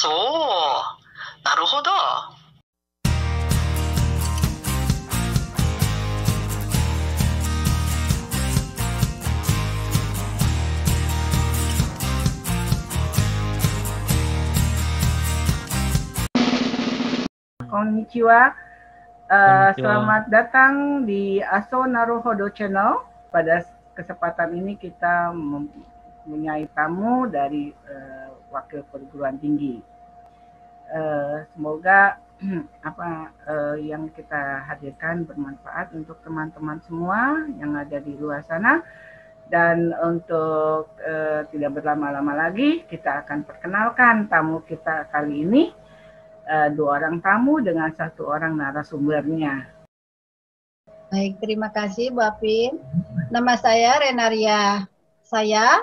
そう。なるほど。Konnichiwa. Konnichiwa. Selamat datang di Aso Naruhodo Channel. Pada kesempatan ini kita mempunyai tamu dari wakil perguruan tinggi. Semoga yang kita hadirkan bermanfaat untuk teman-teman semua yang ada di luar sana. Dan untuk tidak berlama-lama lagi, kita akan perkenalkan tamu kita kali ini. 2 orang tamu dengan 1 orang narasumbernya. Baik, terima kasih Bu Apin. Nama saya Renaria. Saya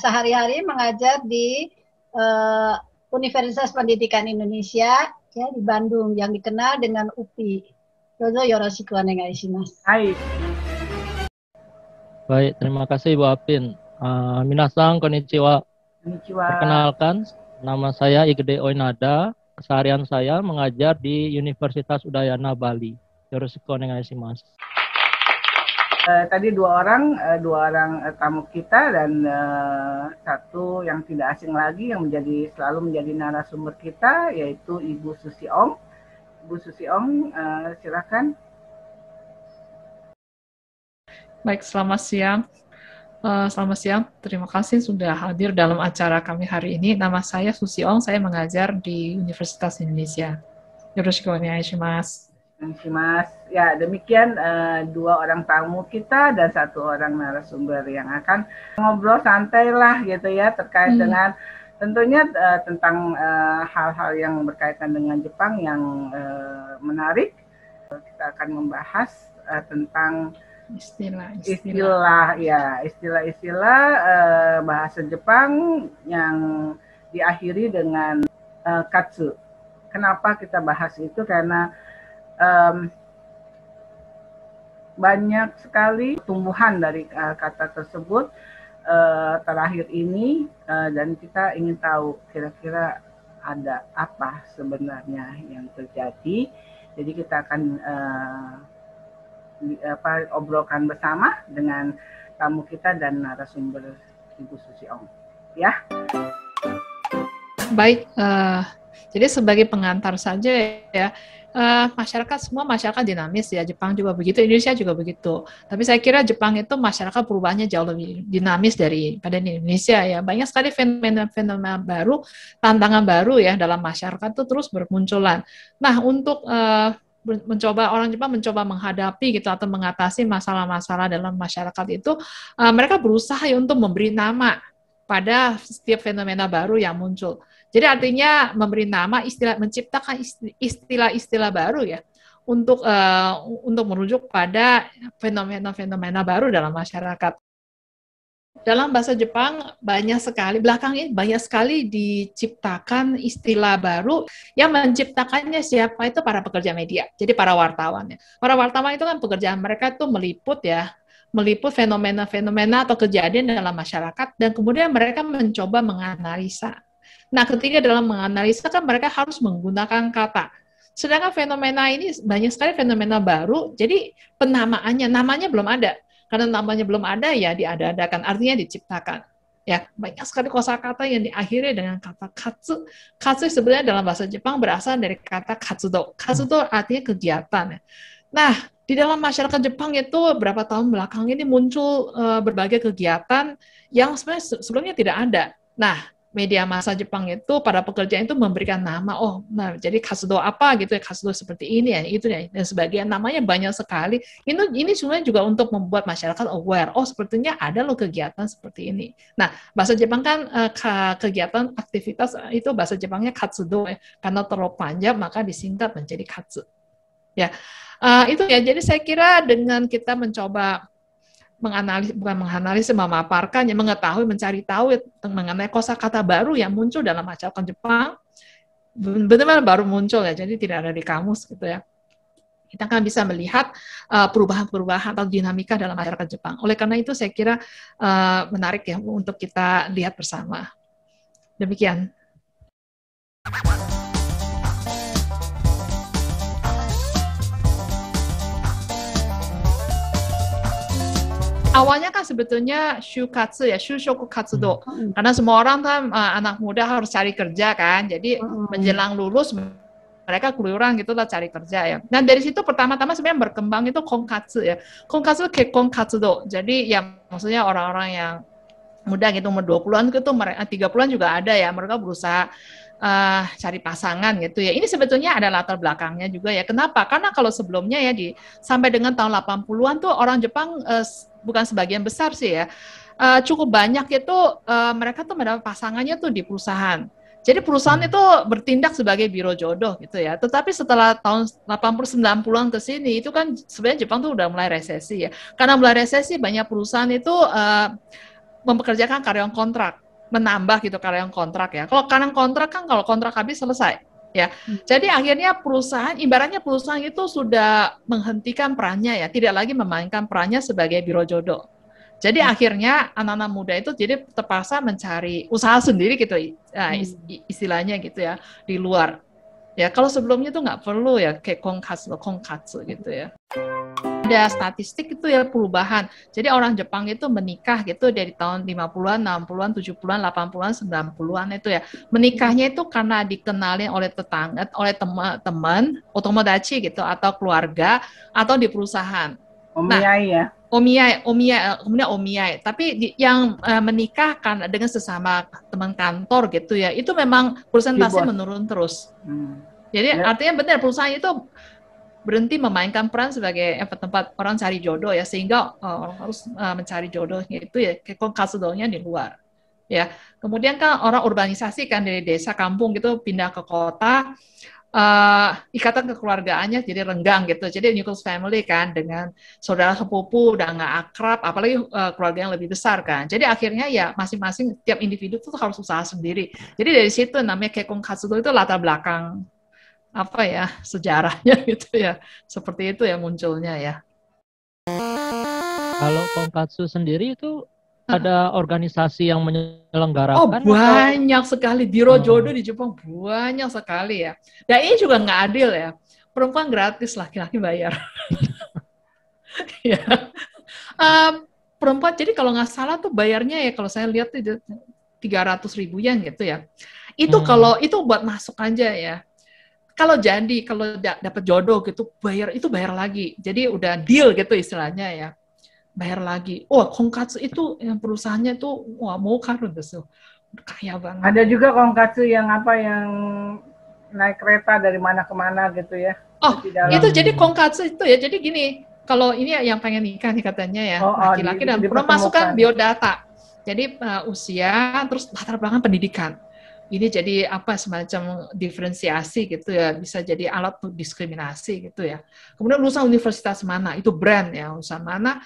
sehari-hari mengajar di Universitas Pendidikan Indonesia ya di Bandung yang dikenal dengan UPI. Dozo yoroshiku onegai shimasu. Baik, terima kasih Bu Apin. Minasan konnichiwa. Perkenalkan, nama saya Igede Oinada. Keseharian saya mengajar di Universitas Udayana Bali. Yoroshiku onegai shimasu. Tadi 2 orang tamu kita dan 1 yang tidak asing lagi yang selalu menjadi narasumber kita, yaitu Ibu Susi Ong. Ibu Susi Ong, silakan. Baik, selamat siang. Selamat siang, terima kasih sudah hadir dalam acara kami hari ini. Nama saya Susi Ong, saya mengajar di Universitas Indonesia. Yoroshiku onegai shimasu. Ya, demikian 2 orang tamu kita dan 1 orang narasumber yang akan ngobrol santai lah gitu ya, terkait dengan tentunya tentang hal-hal yang berkaitan dengan Jepang yang menarik. Kita akan membahas tentang istilah bahasa Jepang yang diakhiri dengan katsu. Kenapa kita bahas itu? Karena banyak sekali tumbuhan dari kata tersebut terakhir ini dan kita ingin tahu kira-kira ada apa sebenarnya yang terjadi. Jadi kita akan obrolkan bersama dengan tamu kita dan narasumber Ibu Susi Ong. Ya. Baik, jadi sebagai pengantar saja ya, semua masyarakat dinamis ya, Jepang juga begitu, Indonesia juga begitu. Tapi saya kira Jepang itu masyarakat perubahannya jauh lebih dinamis daripada di Indonesia ya. Banyak sekali fenomena baru, tantangan baru ya dalam masyarakat itu terus bermunculan. Nah, untuk orang Jepang mencoba menghadapi gitu atau mengatasi masalah-masalah dalam masyarakat itu, mereka berusaha ya untuk memberi nama pada setiap fenomena baru yang muncul. Jadi artinya memberi nama menciptakan istilah-istilah baru ya untuk merujuk pada fenomena-fenomena baru dalam masyarakat. Dalam bahasa Jepang belakangan ini banyak sekali diciptakan istilah baru yang menciptakannya siapa itu para pekerja media. Jadi para wartawan. Para wartawan itu kan pekerjaan mereka itu meliput fenomena-fenomena atau kejadian dalam masyarakat dan kemudian mereka mencoba menganalisa. Nah, ketika dalam menganalisa kan mereka harus menggunakan kata. Sedangkan fenomena ini banyak sekali fenomena baru, jadi namanya belum ada. Karena namanya belum ada ya diada-adakan, artinya diciptakan. Ya, banyak sekali kosakata yang diakhiri dengan kata katsu. Katsu sebenarnya dalam bahasa Jepang berasal dari kata katsudo. Katsudo artinya kegiatan. Nah, di dalam masyarakat Jepang itu beberapa tahun belakang ini muncul berbagai kegiatan yang sebenarnya sebelumnya tidak ada. Nah, media massa Jepang itu para pekerja itu memberikan nama, jadi katsudo apa gitu ya, katsudo seperti ini ya, itu ya, dan sebagian namanya banyak sekali. Ini sebenarnya juga untuk membuat masyarakat aware, sepertinya ada loh kegiatan seperti ini. Nah, bahasa Jepang kan kegiatan aktivitas itu bahasa Jepangnya katsudo ya, karena terlalu panjang maka disingkat menjadi katsu. Ya, itu ya. Jadi saya kira dengan kita mencoba memaparkan, ya, mengetahui, mencari tahu mengenai kosakata baru yang muncul dalam masyarakat Jepang, benar-benar baru muncul ya, jadi tidak ada di kamus gitu ya. Kita akan bisa melihat perubahan-perubahan atau dinamika dalam masyarakat Jepang. Oleh karena itu saya kira menarik ya untuk kita lihat bersama. Demikian. Awalnya kan sebetulnya shukatsu ya, shushoku katsudo. Karena semua orang kan anak muda harus cari kerja kan. Jadi menjelang lulus mereka keluyuran gitu lah cari kerja ya. Nah dari situ pertama-tama sebenarnya berkembang itu konkatsu ya. Konkatsu kekkon katsudo. Jadi ya maksudnya orang-orang yang muda gitu umur 20-an gitu, 30-an juga ada ya. Mereka berusaha cari pasangan gitu ya. Ini sebetulnya ada latar belakangnya juga ya. Kenapa? Karena kalau sebelumnya ya sampai dengan tahun 80-an tuh orang Jepang bukan sebagian besar sih ya. Cukup banyak itu mereka tuh mendapat pasangannya tuh di perusahaan. Jadi perusahaan itu bertindak sebagai biro jodoh gitu ya. Tetapi setelah tahun 80-90-an ke sini itu kan sebenarnya Jepang tuh udah mulai resesi ya. Karena mulai resesi banyak perusahaan itu mempekerjakan karyawan kontrak, menambah gitu karyawan kontrak ya. Kalau karyawan kontrak kan kalau kontrak habis selesai ya. Jadi akhirnya perusahaan, ibaratnya perusahaan itu sudah menghentikan perannya ya, tidak lagi memainkan perannya sebagai biro jodoh. Jadi akhirnya anak-anak muda itu jadi terpaksa mencari usaha sendiri gitu, istilahnya gitu ya, di luar. Ya kalau sebelumnya tuh nggak perlu ya kayak konkatsu gitu ya. Ada statistik itu ya perubahan. Jadi orang Jepang itu menikah gitu dari tahun 50-an, 60-an, 70-an, 80-an, 90-an itu ya. Menikahnya itu karena dikenalin oleh tetangga, oleh teman-teman, otomodachi gitu atau keluarga atau di perusahaan. Omiyai ya. Kemudian omiyai. Tapi yang menikah kan dengan sesama teman kantor gitu ya, itu memang persentase menurun terus. Jadi artinya benar perusahaan itu berhenti memainkan peran sebagai tempat orang cari jodoh ya, sehingga orang harus mencari jodohnya itu ya katsudonnya di luar. Ya. Kemudian kan orang urbanisasi kan dari desa kampung gitu pindah ke kota. Ikatan kekeluargaannya jadi renggang gitu. Jadi nuclear family kan dengan saudara sepupu udah nggak akrab, apalagi keluarga yang lebih besar kan. Jadi akhirnya ya masing-masing tiap individu tuh harus usaha sendiri. Jadi dari situ namanya kekkon katsudo itu latar belakang apa ya sejarahnya gitu ya. Seperti itu ya munculnya ya. Kalau konkatsu sendiri itu ada organisasi yang menyelenggarakan? Banyak sekali. Biro jodoh di Jepang banyak sekali ya. Dan ini juga nggak adil ya. Perempuan gratis, laki-laki bayar. Ya. Perempuan, jadi kalau nggak salah tuh bayarnya ya kalau saya lihat itu 300.000 yen gitu ya. Itu kalau itu buat masuk aja ya. Kalau dapat jodoh gitu bayar lagi. Jadi udah deal gitu istilahnya ya. Bayar lagi. Konkatsu itu yang perusahaannya tuh mau karun tuh. Kaya banget. Ada juga konkatsu yang naik kereta dari mana ke mana gitu ya. Itu jadi konkatsu itu ya. Jadi gini, kalau ini yang pengen nikah nih katanya ya, laki-laki dan perempuan masukkan biodata. Jadi usia, terus latar belakang pendidikan. Ini jadi semacam diferensiasi gitu ya, bisa jadi alat untuk diskriminasi gitu ya. Kemudian lulusan universitas mana, itu brand ya, lulusan mana,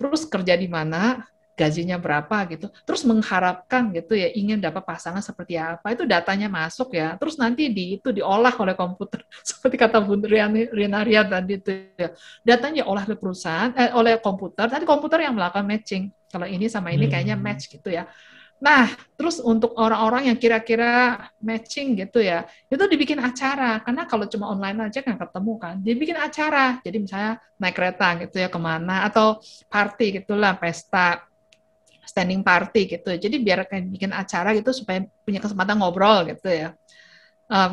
terus kerja di mana, gajinya berapa gitu, terus mengharapkan gitu ya, ingin dapat pasangan seperti apa, itu datanya masuk ya, terus nanti itu diolah oleh komputer, seperti kata Bu Rina Rian tadi itu ya, datanya olah oleh perusahaan, oleh komputer, nanti komputer yang melakukan matching, kalau ini sama ini kayaknya match gitu ya. Nah, terus untuk orang-orang yang kira-kira matching gitu ya, itu dibikin acara. Karena kalau cuma online aja kan ketemu kan. Dibikin acara. Jadi misalnya naik kereta gitu ya kemana, atau party gitulah, pesta, standing party gitu. Jadi biar kayak bikin acara gitu supaya punya kesempatan ngobrol gitu ya.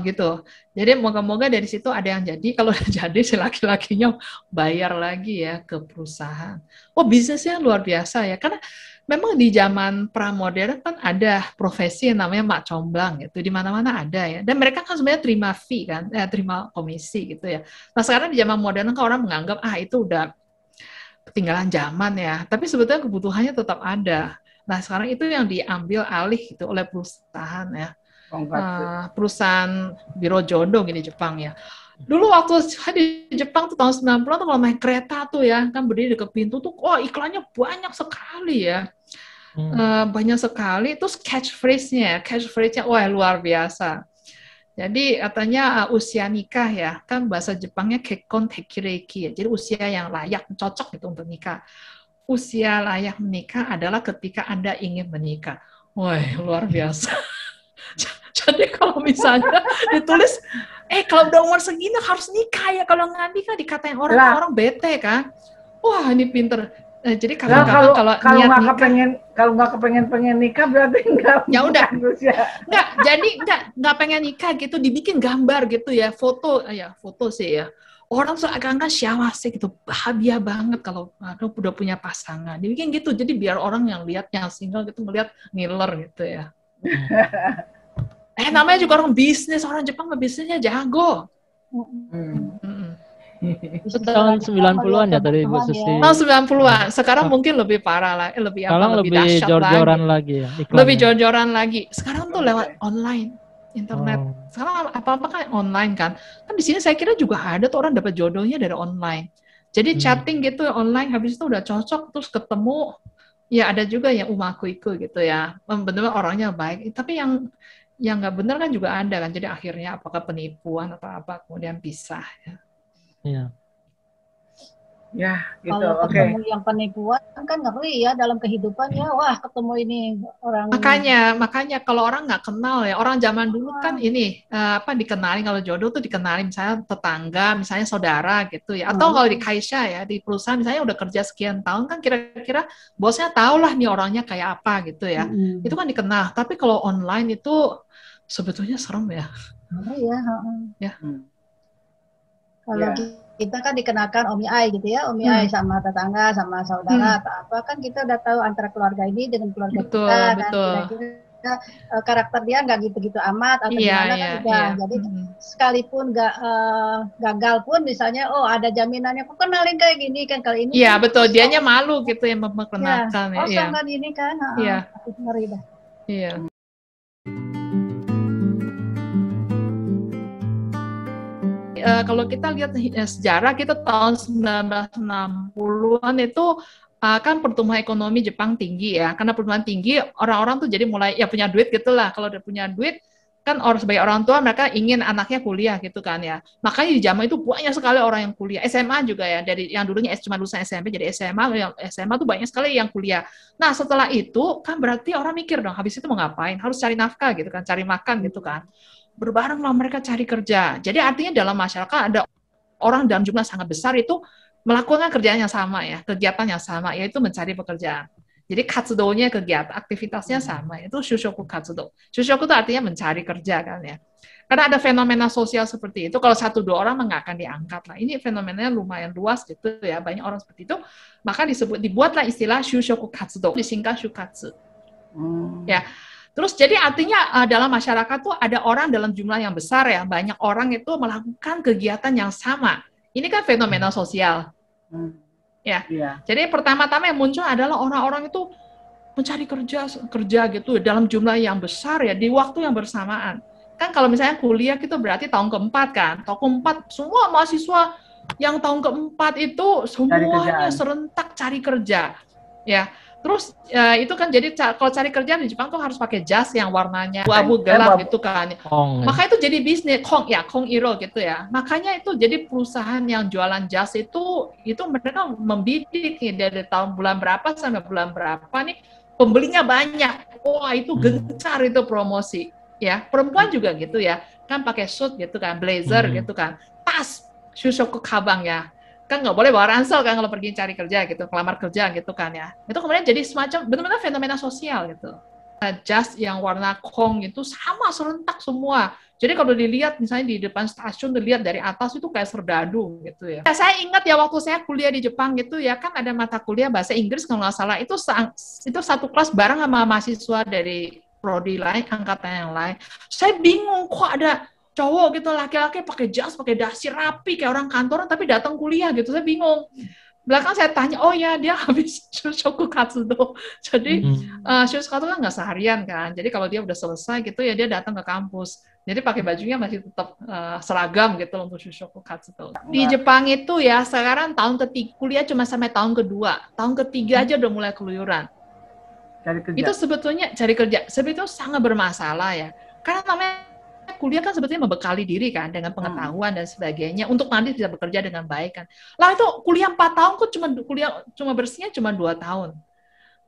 Gitu. Jadi moga-moga dari situ ada yang jadi. Kalau jadi si laki-lakinya bayar lagi ya ke perusahaan. Bisnisnya luar biasa ya. Karena memang di zaman pramodern kan ada profesi yang namanya mak comblang gitu, di mana-mana ada ya. Dan mereka kan sebenarnya terima fee kan, terima komisi gitu ya. Nah sekarang di zaman modern kan orang menganggap itu udah ketinggalan zaman ya. Tapi sebetulnya kebutuhannya tetap ada. Nah sekarang itu yang diambil alih gitu oleh perusahaan ya. Perusahaan biro jodoh di Jepang ya. Dulu waktu di Jepang tuh tahun 90-an tuh kalau naik kereta tuh ya, kan berdiri dekat pintu tuh, iklannya banyak sekali ya. Banyak sekali, terus catchphrase-nya luar biasa. Jadi katanya usia nikah ya, kan bahasa Jepangnya kekkon tekireki ya, jadi usia yang layak, cocok gitu untuk nikah. Usia layak menikah adalah ketika Anda ingin menikah. Luar biasa. Jadi kalau misalnya ditulis, kalau udah umur segini harus nikah ya, kalau nggak nikah dikatain orang bete kan. Wah ini pinter. Jadi kadang-kadang kalau niat nikah, kalau nggak kepengen nikah berarti nggak. Ya udah, nggak pengen nikah gitu, dibikin gambar gitu ya, foto sih ya. Orang tuh agak-agak syawase gitu, bahagia banget kalau udah punya pasangan. Dibikin gitu, jadi biar orang yang lihat yang single gitu ngeliat ngiler gitu ya. Namanya juga orang bisnis, orang Jepang bisnisnya jago. Itu tahun 90-an ya tadi Bu Susi. Tahun 90-an. Sekarang mungkin lebih parah lah, lebih dahsyat jor-joran lagi ya. Lebih jor-joran lagi. Sekarang tuh lewat online, internet. Sekarang apa-apa kan online kan. Kan di sini saya kira juga ada tuh orang dapat jodohnya dari online. Jadi chatting gitu online, habis itu udah cocok terus ketemu. Ya ada juga yang umakuiku gitu ya. Benar-benar orangnya baik. Tapi yang nggak benar kan juga ada kan. Jadi akhirnya apakah penipuan atau apa kemudian pisah ya. Iya. Ya, gitu. Kalau ketemu yang penipuan kan ngeri ya dalam kehidupan ya. Wah, ketemu ini orang. Makanya kalau orang nggak kenal ya, orang zaman dulu kan ini dikenalin, kalau jodoh tuh dikenalin misalnya tetangga, misalnya saudara gitu ya. Atau kalau di Kaisha ya, di perusahaan misalnya udah kerja sekian tahun kan kira-kira bosnya tahu lah nih orangnya kayak apa gitu ya. Itu kan dikenal. Tapi kalau online itu sebetulnya serem ya. Iya. Ya. Kalau kita kan dikenalkan Omi Ai gitu ya, Omi Ai sama tetangga, sama saudara atau apa, kan kita udah tahu antara keluarga ini dengan keluarga kita kan, kira-kira karakter dia nggak gitu-gitu amat atau gimana kan udah. Jadi sekalipun nggak gagal pun misalnya, ada jaminannya, kok kenalin kayak gini kan kali ini. Iya betul, dianya malu gitu yang memperkenalkan. Kosong kan ini kan, ngeri dah. Iya. Kalau kita lihat sejarah, kita tahun 1960-an itu kan pertumbuhan ekonomi Jepang tinggi ya. Karena pertumbuhan tinggi, orang-orang tuh jadi mulai ya punya duit gitulah. Kalau udah punya duit, kan sebagai orang tua mereka ingin anaknya kuliah gitu kan ya. Makanya di zaman itu banyak sekali orang yang kuliah. SMA juga ya, dari yang dulunya cuma lulusan SMP jadi SMA, yang SMA tuh banyak sekali yang kuliah. Nah setelah itu kan berarti orang mikir dong, habis itu mau ngapain? Harus cari nafkah gitu kan, cari makan gitu kan. Berbarenglah mereka cari kerja. Jadi artinya dalam masyarakat ada orang dalam jumlah sangat besar itu melakukan kerjaan yang sama ya, kegiatan yang sama, yaitu mencari pekerjaan. Jadi katsudo-nya kegiatan, aktivitasnya sama, itu shushoku katsudo. Shushoku itu artinya mencari kerja kan ya. Karena ada fenomena sosial seperti itu, kalau 1-2 orang nggak akan diangkat lah. Ini fenomenanya lumayan luas gitu ya, banyak orang seperti itu. Maka dibuatlah istilah shushoku katsudo, disingkat shukatsu. Ya. Terus jadi artinya dalam masyarakat tuh ada orang dalam jumlah yang besar ya, banyak orang itu melakukan kegiatan yang sama. Ini kan fenomena sosial. Ya. Jadi pertama-tama yang muncul adalah orang-orang itu mencari kerja gitu dalam jumlah yang besar ya di waktu yang bersamaan. Kan kalau misalnya kuliah itu berarti tahun keempat kan. Tahun keempat semua mahasiswa yang tahun keempat itu semuanya serentak cari kerja. Ya. Terus itu kan jadi kalau cari kerja di Jepang tuh harus pakai jas yang warnanya abu gelap gitu kan. Maka itu jadi bisnis kong iro gitu ya. Makanya itu jadi perusahaan yang jualan jas itu mereka membidik nih dari tahun bulan berapa sampai bulan berapa nih pembelinya banyak. Wah, itu gencar itu promosi ya. Perempuan juga gitu ya. Kan pakai suit gitu kan, blazer gitu kan. Tas shushoku kabang ya. Kan nggak boleh bawa ransel kan kalau pergi cari kerja gitu, kelamar kerja gitu kan ya. Itu kemudian jadi semacam benar-benar fenomena sosial gitu. Jas yang warna kong itu sama serentak semua. Jadi kalau dilihat misalnya di depan stasiun dilihat dari atas itu kayak serdadu gitu ya. Saya ingat ya waktu saya kuliah di Jepang gitu ya, kan ada mata kuliah bahasa Inggris kalau nggak salah itu satu kelas bareng sama mahasiswa dari prodi lain, angkatan yang lain. Saya bingung kok ada cowok gitu, laki-laki pakai jas, pakai dasi rapi kayak orang kantoran tapi datang kuliah gitu. Saya bingung. Belakang saya tanya, oh ya dia habis shushoku katsudo. Jadi shushoku katsudo kan nggak seharian kan. Jadi kalau dia udah selesai gitu ya dia datang ke kampus. Jadi pakai bajunya masih tetap seragam gitu untuk shushoku katsudo. Di Jepang itu ya sekarang tahun ketiga kuliah cuma sampai tahun kedua. Tahun ketiga aja udah mulai keluyuran. Itu sebetulnya cari kerja. Sebetulnya sangat bermasalah ya. Karena namanya kuliah kan sebetulnya membekali diri kan dengan pengetahuan dan sebagainya untuk nanti bisa bekerja dengan baik kan. Lah itu kuliah 4 tahun kok cuma bersihnya cuma 2 tahun.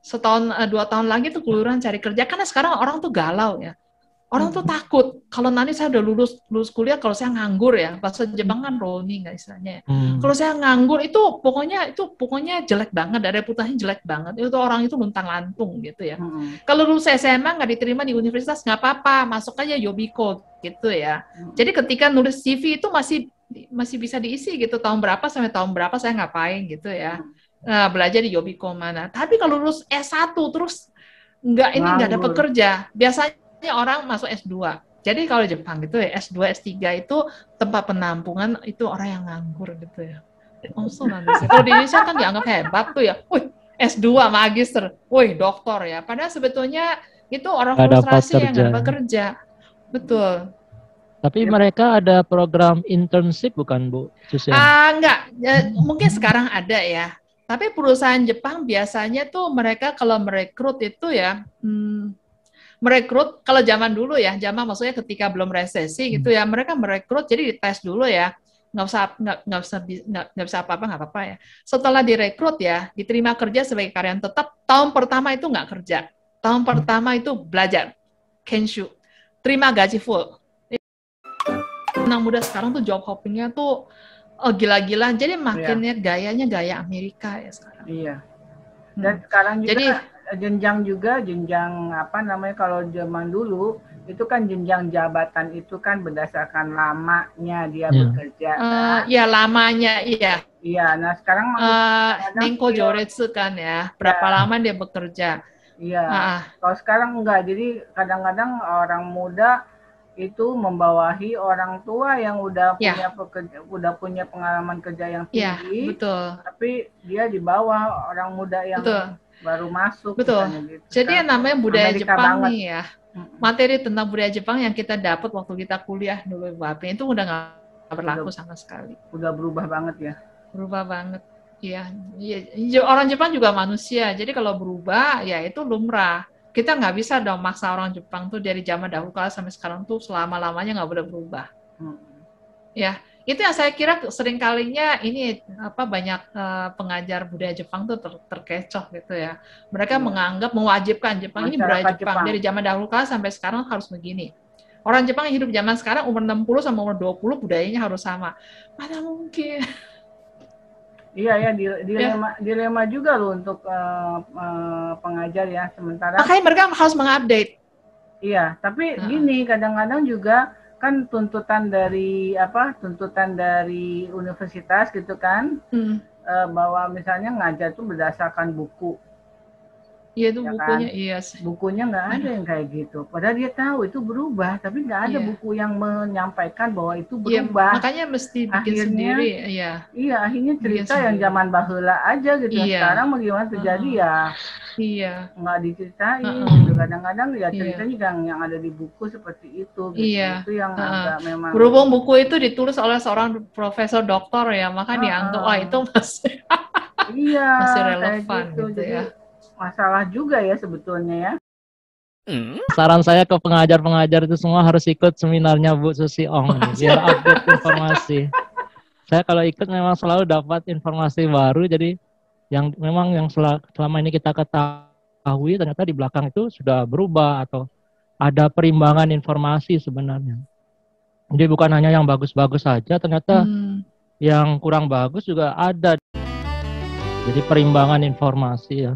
2 tahun lagi tuh keluyuran cari kerja karena sekarang orang tuh galau ya. Orang tuh takut, kalau nanti saya udah lulus kuliah, kalau saya nganggur ya, bahasa Jepang kan roni nggak istilahnya. Kalau saya nganggur itu pokoknya jelek banget, ada reputasinya jelek banget. Itu orang itu luntang-lantung gitu ya. Kalau lulus SMA nggak diterima di universitas nggak apa-apa, masuk aja Yobiko gitu ya. Jadi ketika nulis CV itu masih bisa diisi gitu, tahun berapa sampai tahun berapa saya ngapain gitu ya. Belajar di Yobiko mana. Tapi kalau lulus S1 terus nggak dapat kerja, biasanya orang masuk S2. Jadi kalau Jepang gitu ya, S2, S3 itu tempat penampungan itu orang yang nganggur gitu ya. Kalau di Indonesia kan dianggap hebat tuh ya. Wih, S2, magister, wih, doktor ya. Padahal sebetulnya itu orang frustrasi yang nggak dapat kerja. Betul. Tapi mereka ada program internship bukan, Bu? Enggak, mungkin sekarang ada ya. Tapi perusahaan Jepang biasanya tuh mereka kalau merekrut itu ya, merekrut kalau zaman dulu ya, zaman maksudnya ketika belum resesi gitu ya, mereka merekrut jadi dites dulu ya, nggak bisa apa-apa nggak apa-apa ya. Setelah direkrut ya, diterima kerja sebagai karyawan tetap, tahun pertama itu nggak kerja, tahun pertama itu belajar, kenshu, terima gaji full. Anak muda sekarang tuh job hoppingnya tuh gila-gilaan, jadi makinnya gayanya gaya Amerika ya sekarang. Iya. Dan sekarang juga jenjang apa namanya, kalau zaman dulu itu kan jenjang jabatan itu kan berdasarkan lamanya dia bekerja. Ya lamanya, iya. Iya, nah sekarang Nenko Joretsu kan ya, berapa lama dia bekerja. Iya, kalau sekarang enggak, jadi kadang-kadang orang muda itu membawahi orang tua yang udah punya pengalaman kerja yang tinggi, betul. Tapi dia di bawah orang muda yang baru masuk. Betul. Gitu. Jadi yang namanya budaya Amerika Jepang banget. Nih ya, materi tentang budaya Jepang yang kita dapat waktu kita kuliah dulu Bapak itu udah nggak berlaku sama sekali. Udah berubah banget ya. Berubah banget. Iya. Orang Jepang juga manusia. Jadi kalau berubah ya itu lumrah. Kita nggak bisa dong maksa orang Jepang tuh dari zaman dahulu kala sampai sekarang tuh selama-lamanya nggak boleh berubah. Ya, itu yang saya kira sering kalinya ini banyak pengajar budaya Jepang tuh terkecoh gitu ya. Mereka menganggap mewajibkan Jepang ini budaya Jepang dari zaman dahulu kala sampai sekarang harus begini. Orang Jepang yang hidup zaman sekarang umur 60 sama umur 20 budayanya harus sama. Mana mungkin? Iya ya, dilema juga loh untuk pengajar ya, sementara. Makanya mereka harus mengupdate. Iya, tapi gini kadang-kadang juga kan tuntutan dari universitas gitu kan, bahwa misalnya ngajar tuh berdasarkan buku. Iya itu bukunya, kan? iya. Bukunya nggak ada yang kayak gitu. Padahal dia tahu itu berubah, tapi nggak ada buku yang menyampaikan bahwa itu berubah. Makanya mesti bikin sendiri. Iya, akhirnya cerita yang zaman baheula aja gitu. Sekarang bagaimana terjadi nggak diceritain. Gitu. Kadang-kadang ya ceritanya yang ada di buku seperti itu. Gitu. Itu yang agak memang. Berhubung buku itu ditulis oleh seorang profesor doktor ya, maka dianggap itu masih masih relevan gitu ya. Masalah juga ya sebetulnya ya. Saran saya ke pengajar-pengajar itu semua harus ikut seminarnya Bu Susi Ong biar update informasi. Saya kalau ikut memang selalu dapat informasi baru, jadi yang selama ini kita ketahui ternyata di belakang itu sudah berubah atau ada perimbangan informasi sebenarnya. Jadi bukan hanya yang bagus-bagus saja, ternyata yang kurang bagus juga ada. Jadi perimbangan informasi ya.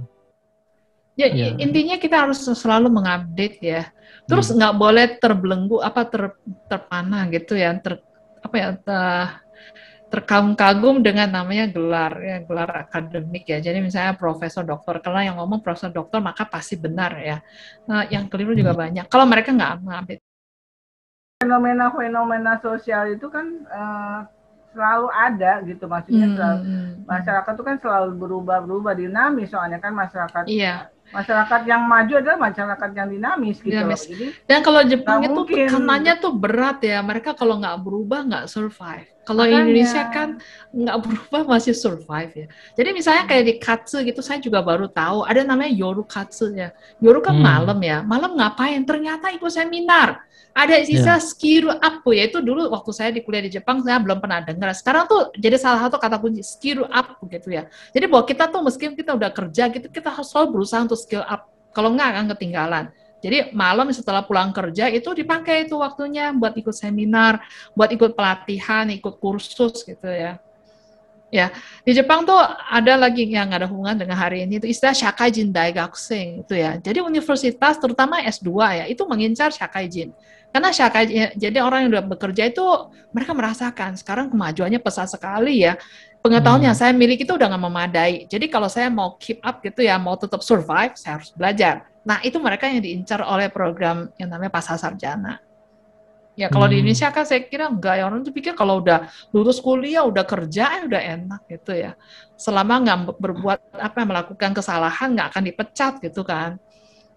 Intinya kita harus selalu mengupdate ya. Terus nggak boleh terbelenggu terpana gitu ya. Terkagum-kagum dengan namanya gelar akademik ya. Jadi misalnya profesor doktor, kalau yang ngomong profesor doktor maka pasti benar ya. Yang keliru juga banyak. Kalau mereka nggak mengupdate. Fenomena sosial itu kan selalu ada gitu, maksudnya masyarakat itu kan selalu berubah dinamis, soalnya kan masyarakat yang maju adalah masyarakat yang dinamis gitu. Jadi, dan kalau Jepang itu tekanannya tuh berat ya, mereka kalau nggak berubah nggak survive. Kalau Indonesia kan nggak berubah masih survive ya. Jadi misalnya kayak di katsu gitu, saya juga baru tahu ada namanya yoru katsu ya. Yoru kan malam ya, malam ngapain? Ternyata ikut seminar. Ada istilah skill up ya, itu dulu waktu saya di kuliah di Jepang saya belum pernah dengar. Sekarang tuh jadi salah satu kata kunci skill up gitu ya. Jadi bahwa kita tuh meskipun kita udah kerja gitu, kita harus selalu berusaha untuk skill up. Kalau nggak akan ketinggalan. Jadi malam setelah pulang kerja itu dipakai itu waktunya buat ikut seminar, buat ikut pelatihan, ikut kursus gitu ya. Ya, di Jepang tuh ada lagi yang nggak ada hubungan dengan hari ini, itu istilah Shakaijin Daigakuseng itu ya. Jadi universitas terutama S2 ya, itu mengincar Shakaijin. Karena Shakaijin, jadi orang yang udah bekerja itu mereka merasakan sekarang kemajuannya pesat sekali ya. Pengetahuan yang saya miliki itu udah nggak memadai. Jadi kalau saya mau keep up gitu ya, mau tetap survive, saya harus belajar. Nah, itu mereka yang diincar oleh program yang namanya Pasca Sarjana. Ya kalau di Indonesia kan saya kira enggak ya, orang tuh pikir kalau udah lulus kuliah, udah kerja, udah enak gitu ya. Selama nggak berbuat melakukan kesalahan nggak akan dipecat gitu kan.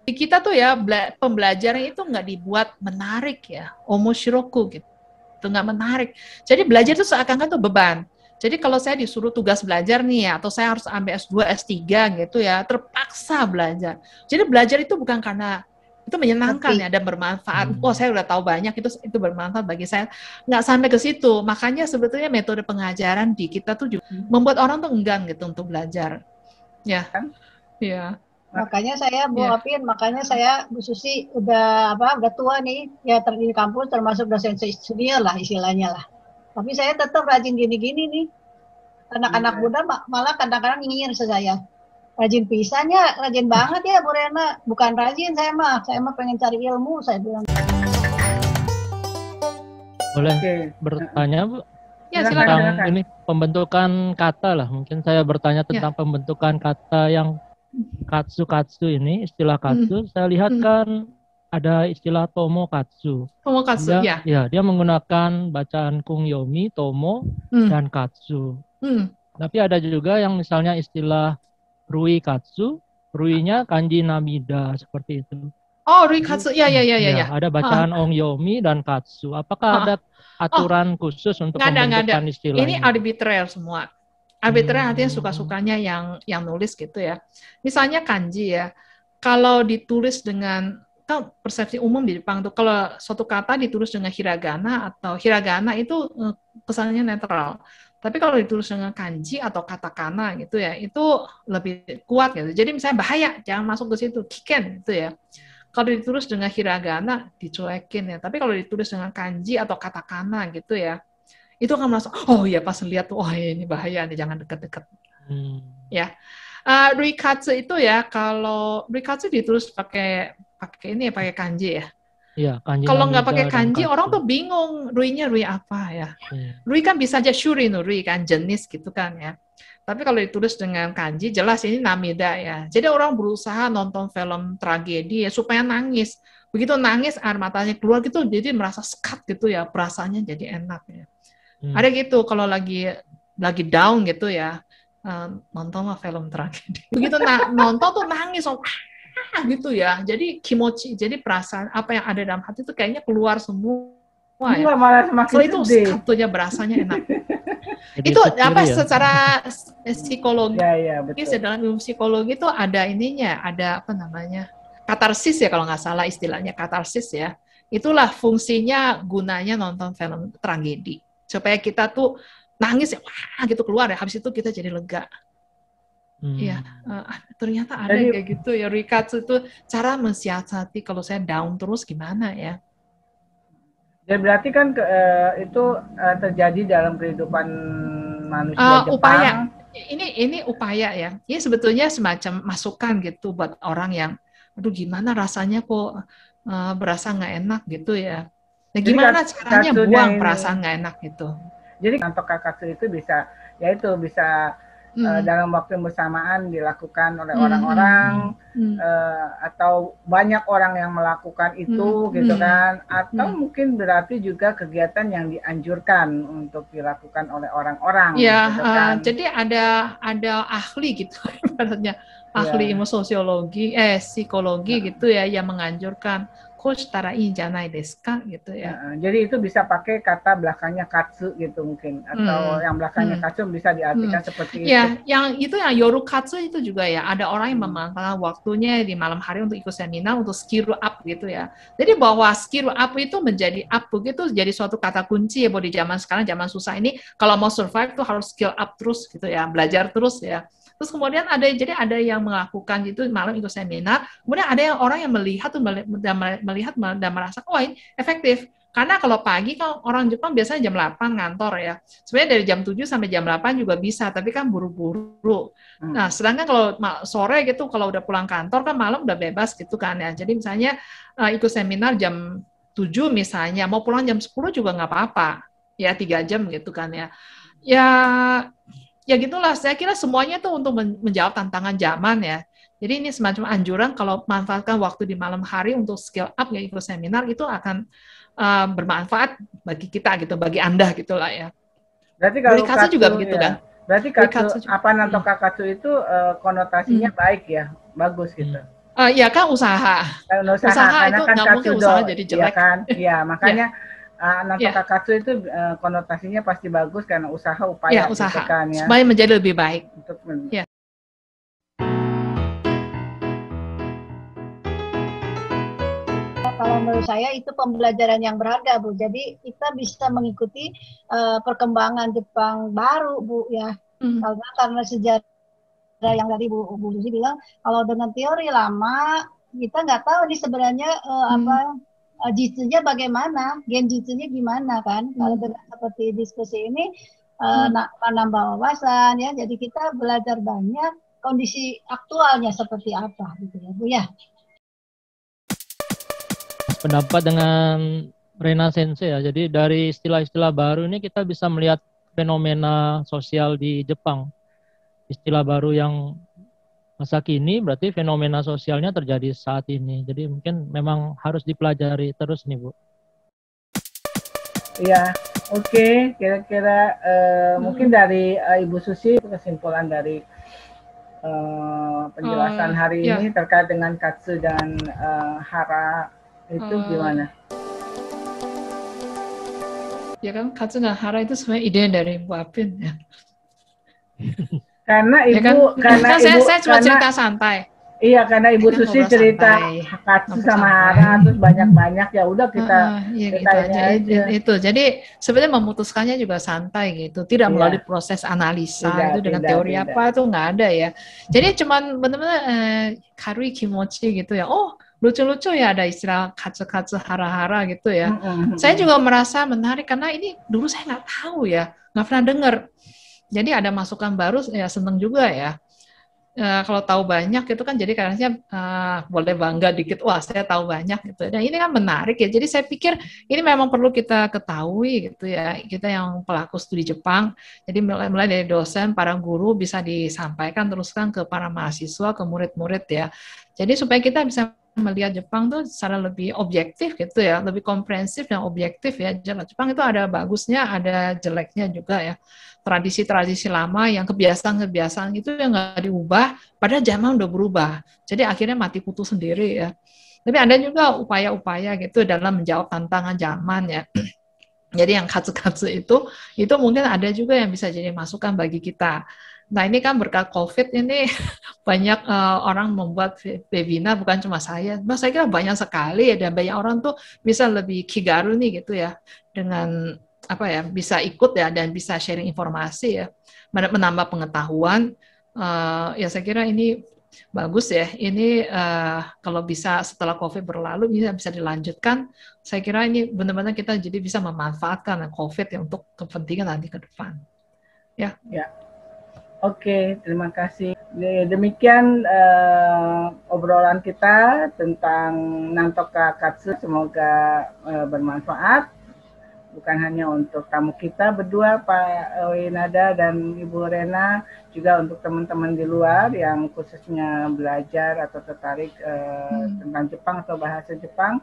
Di kita tuh ya pembelajaran itu nggak dibuat menarik ya, omoshiroku gitu, nggak menarik. Jadi belajar itu seakan-akan tuh beban. Jadi kalau saya disuruh tugas belajar nih ya, atau saya harus ambil S2, S3 gitu ya, terpaksa belajar. Jadi belajar itu bukan karena itu menyenangkan ya dan bermanfaat. Oh, saya udah tahu banyak, itu bermanfaat bagi saya. Nggak sampai ke situ. Makanya sebetulnya metode pengajaran di kita tuh juga membuat orang tuh enggan gitu untuk belajar. Ya. Ya. Makanya saya Bu Apin, makanya saya Bu Susi udah tua nih ya di kampus, termasuk dosen senior lah istilahnya lah. Tapi saya tetap rajin gini-gini nih. Anak-anak muda malah kadang-kadang nyinyir ke saya. Rajin pisannya, rajin banget ya Bu Rena. Bukan rajin saya mah pengen cari ilmu, saya bilang. Boleh bertanya Bu? Ya, tentang ini pembentukan kata lah. Mungkin saya bertanya tentang pembentukan kata yang katsu ini, istilah katsu. Saya lihat kan ada istilah tomokatsu. Tomokatsu, ya. Ya, dia menggunakan bacaan kungyomi, tomo, dan katsu. Tapi ada juga yang misalnya istilah rui katsu, ruinya kanji namida seperti itu. Oh, rui katsu, ya. Ada bacaan ongyomi dan katsu. Apakah ada aturan khusus untuk pembentukan istilah ini? Arbitrary semua. Arbitrary artinya suka-sukanya yang nulis gitu ya. Misalnya kanji ya, kalau ditulis dengan, kan persepsi umum di Jepang tuh, kalau suatu kata ditulis dengan hiragana atau hiragana itu kesannya netral. Tapi kalau ditulis dengan kanji atau katakana gitu ya, itu lebih kuat gitu. Jadi misalnya bahaya, jangan masuk ke situ, kiken gitu ya. Kalau ditulis dengan hiragana, dicuekin ya. Tapi kalau ditulis dengan kanji atau katakana gitu ya, itu akan merasa, oh ya pas lihat tuh, oh ini bahaya nih, jangan deket-deket. Ya, ruikatsu itu ya, kalau ruikatsu ditulis pakai kanji ya. Iya, kanji. Kalau nggak pakai kanji, orang tuh bingung ruinya rui apa ya. Rui kan bisa aja shuri no rui kan, jenis gitu kan ya. Tapi kalau ditulis dengan kanji, jelas ini namida ya. Jadi orang berusaha nonton film tragedi ya supaya nangis. Begitu nangis air matanya keluar gitu, jadi merasa sekat gitu ya, perasaannya jadi enak ya. Ada gitu kalau lagi down gitu ya, nontonlah film tragedi. Begitu nonton tuh nangis, gitu ya. Jadi kimochi, jadi perasaan apa yang ada dalam hati itu kayaknya keluar semua. Ya. Malah semakin itu satunya berasanya enak. Itu secara psikologi, dalam ilmu psikologi itu ada ininya, ada katarsis ya kalau nggak salah istilahnya katarsis ya. Itulah fungsinya, gunanya nonton film tragedi supaya kita tuh nangis ya, gitu keluar ya. Habis itu kita jadi lega. Iya, ternyata ada kayak gitu ya. Ruikatsu itu cara mensiasati kalau saya down terus gimana ya. Jadi berarti kan itu terjadi dalam kehidupan manusia Jepang. Upaya. Ini upaya ya. Ini sebetulnya semacam masukan gitu buat orang yang, aduh gimana rasanya kok berasa nggak enak gitu ya. Nah, gimana caranya buang perasaan nggak enak gitu. Jadi kantor kakatsu itu bisa dalam waktu yang bersamaan dilakukan oleh orang-orang atau banyak orang yang melakukan itu gitu kan, atau mungkin berarti juga kegiatan yang dianjurkan untuk dilakukan oleh orang-orang. Ya, gitu kan. Jadi ada ahli gitu, ahli ilmu sosiologi, psikologi gitu ya yang menganjurkan koshitara ii janai desu ka gitu ya. Jadi itu bisa pakai kata belakangnya katsu gitu mungkin, atau yang belakangnya katsu bisa diartikan seperti itu. Ya, yang yoru katsu itu juga ya, ada orang yang memanfaatkan waktunya di malam hari untuk ikut seminar untuk skill up gitu ya. Jadi bahwa skill up itu menjadi up begitu jadi suatu kata kunci ya bahwa di zaman sekarang, zaman susah ini kalau mau survive tuh harus skill up terus gitu ya, belajar terus ya. Terus kemudian ada yang melakukan itu malam ikut seminar, kemudian ada yang orang yang melihat dan merasa oh ini efektif. Karena kalau pagi kan orang Jepang biasanya jam 8 ngantor ya. Sebenarnya dari jam 7 sampai jam 8 juga bisa, tapi kan buru-buru. Nah, sedangkan kalau sore gitu, kalau udah pulang kantor kan malam udah bebas gitu kan ya. Jadi misalnya ikut seminar jam 7 misalnya, mau pulang jam 10 juga nggak apa-apa. Ya 3 jam gitu kan ya. Ya gitulah, saya kira semuanya tuh untuk menjawab tantangan zaman ya. Jadi ini semacam anjuran kalau manfaatkan waktu di malam hari untuk skill up ya ikut seminar itu akan bermanfaat bagi kita gitu, bagi Anda gitulah ya. Berarti kalau katsu juga begitu ya, kan? Berarti katsu, apa nantoka katsu itu konotasinya baik ya, bagus gitu. Ya kan usaha Karena itu kan nggak mungkin usaha jadi jelek. Ya kan, ya makanya nantoka katsu itu konotasinya pasti bagus karena usaha upaya usaha gitu kan, ya. Supaya menjadi lebih baik. Ya. Kalau menurut saya itu pembelajaran yang berharga, Bu. Jadi kita bisa mengikuti perkembangan Jepang baru, Bu, ya. Karena sejarah yang tadi Bu Susi bilang, kalau dengan teori lama kita nggak tahu nih sebenarnya jitsunya bagaimana, genjutsunya gimana kan. Kalau dengan seperti diskusi ini menambah wawasan ya. Jadi kita belajar banyak kondisi aktualnya seperti apa gitu ya, Bu ya. Pendapat dengan Rena Sensei ya. Jadi dari istilah-istilah baru ini kita bisa melihat fenomena sosial di Jepang. Istilah baru yang masa kini berarti fenomena sosialnya terjadi saat ini. Jadi mungkin memang harus dipelajari terus nih, Bu. Iya, oke. Kira-kira mungkin dari Ibu Susi kesimpulan dari penjelasan hari ini terkait dengan katsu dan hara itu gimana? Ya kan katsu dan hara itu sebenarnya ide dari Bu Apin ya. Karena Ibu, ya kan? Saya cuma cerita santai. Iya, karena Ibu Susi cerita katsu sama hara terus banyak-banyak, ya udah kita gitu aja. Itu. Jadi sebenarnya memutuskannya juga santai gitu, tidak melalui proses analisa itu dengan teori apa itu nggak ada ya. Jadi cuman benar-benar karui kimochi gitu ya. Oh, lucu-lucu ya ada istilah katsu-katsu hara-hara gitu ya. Saya juga merasa menarik karena ini dulu saya nggak tahu ya, nggak pernah dengar. Jadi ada masukan baru ya seneng juga ya. Kalau tahu banyak itu kan jadi kadang-kadang boleh bangga dikit, wah saya tahu banyak gitu. Dan ini kan menarik ya. Jadi saya pikir ini memang perlu kita ketahui gitu ya. Kita yang pelaku studi Jepang, jadi mulai dari dosen, para guru bisa disampaikan teruskan ke para mahasiswa, ke murid-murid ya. Jadi supaya kita bisa melihat Jepang tuh secara lebih objektif gitu ya, lebih komprehensif dan objektif ya. Jepang itu ada bagusnya, ada jeleknya juga ya. Tradisi-tradisi lama yang kebiasaan-kebiasaan itu yang nggak diubah, padahal zaman udah berubah. Jadi akhirnya mati kutu sendiri ya. Tapi ada juga upaya-upaya gitu dalam menjawab tantangan zaman ya. Jadi yang katsu-katsu itu mungkin ada juga yang bisa jadi masukan bagi kita. Nah ini kan berkat COVID ini banyak orang membuat webinar, bukan cuma saya. Nah, saya kira banyak sekali ya, dan banyak orang tuh bisa lebih kigaru nih gitu ya, dengan apa ya, bisa ikut ya dan bisa sharing informasi ya, menambah pengetahuan. Ya saya kira ini bagus ya. Ini kalau bisa setelah COVID berlalu bisa dilanjutkan. Saya kira ini benar-benar kita jadi bisa memanfaatkan COVID ya untuk kepentingan nanti ke depan. Ya. Oke, terima kasih. Demikian obrolan kita tentang nantoka katsu. Semoga bermanfaat. Bukan hanya untuk tamu kita berdua, Pak Oinada dan Ibu Rena, juga untuk teman-teman di luar yang khususnya belajar atau tertarik tentang Jepang atau bahasa Jepang.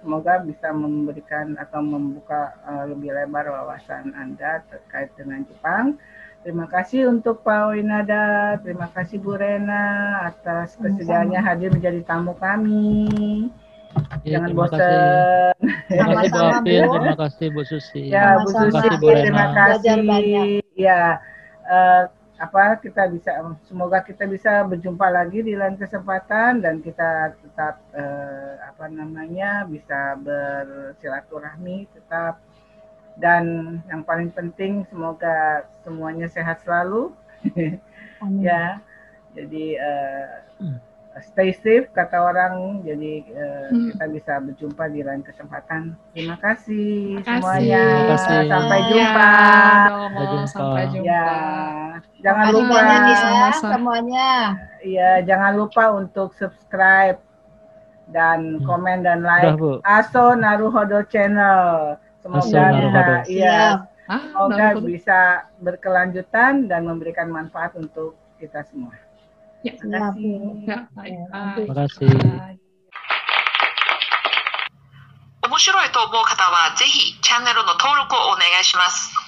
Semoga bisa memberikan atau membuka lebih lebar wawasan Anda terkait dengan Jepang. Terima kasih untuk Pak Oinada, terima kasih Bu Rena atas kesediaannya hadir menjadi tamu kami. Jangan bosan. Terima kasih Bu Apin, terima kasih Bu Susi. Ya Bu Susi, terima kasih. Ya, kita bisa, semoga kita bisa berjumpa lagi di lain kesempatan dan kita tetap bisa bersilaturahmi tetap. Dan yang paling penting semoga semuanya sehat selalu. Ya. Jadi stay safe kata orang. Jadi kita bisa berjumpa di lain kesempatan. Terima kasih semuanya. Terima kasih. Sampai jumpa. Sampai jumpa. Ya, jangan Makasih lupa banyak ya semuanya. ya, jangan lupa untuk subscribe dan komen dan like Aso Naruhodo Channel. Semoga bisa semoga bisa berkelanjutan dan memberikan manfaat untuk kita semua. Terima kasih. Terima kasih. 面白いと思う方はぜひチャンネルの登録をお願いします。